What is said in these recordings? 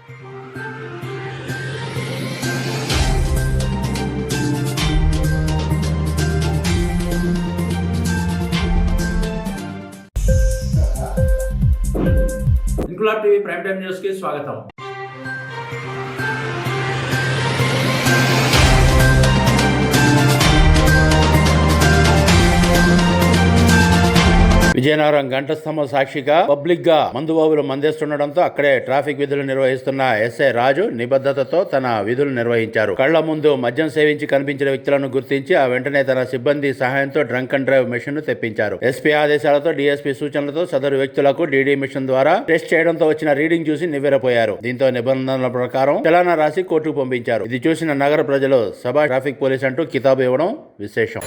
Inquilab TV prime time news కి స్వాగతం. విజయనగరం ఘంటస్తంభం సాక్షిగా పబ్లిక్ గా మందుబాబులు మందేస్తుండటంతో అక్కడే ట్రాఫిక్ విధులు నిర్వహిస్తున్న ఎస్ఐ రాజు నిబద్ధతతో తన విధులు నిర్వహించారు. కళ్ల ముందు మద్యం సేవించి కనిపించిన వ్యక్తులను గుర్తించి ఆ వెంటనే తన సిబ్బంది సహాయంతో డ్రంక్ అండ్ డ్రైవ్ మిషన్ ను తెప్పించారు. ఎస్పీ ఆదేశాలతో డీఎస్పీ సూచనలతో సదరు వ్యక్తులకు డీడీ మిషన్ ద్వారా టెస్ట్ చేయడంతో వచ్చిన రీడింగ్ చూసి నివ్వెరపోయారు. దీంతో నిబంధనల ప్రకారం చలానా రాసి కోర్టుకు పంపించారు. ఇది చూసిన నగర ప్రజలు సభా ట్రాఫిక్ పోలీస్ అంటూ కితాబు ఇవ్వడం విశేషం.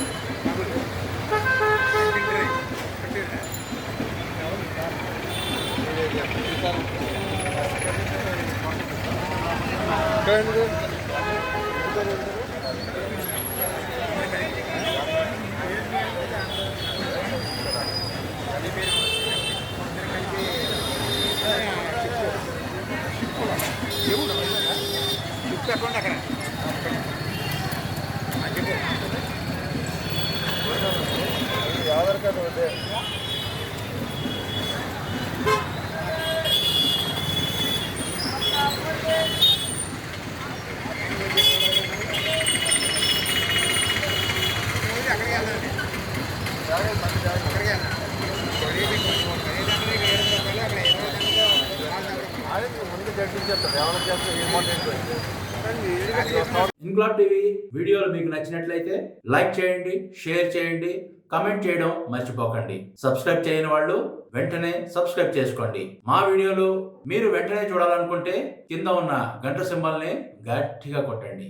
ఆధార్ కార్డు అదే ఇంక్లాబ్ టీవీ వీడియోలు మీకు నచ్చినట్లయితే లైక్ చేయండి, షేర్ చేయండి, కమెంట్ చేయడం మర్చిపోకండి. సబ్స్క్రైబ్ చేయని వాళ్ళు వెంటనే సబ్స్క్రైబ్ చేసుకోండి. మా వీడియోలు మీరు వెంటనే చూడాలనుకుంటే కింద ఉన్న గంట సింబల్ని గట్టిగా కొట్టండి.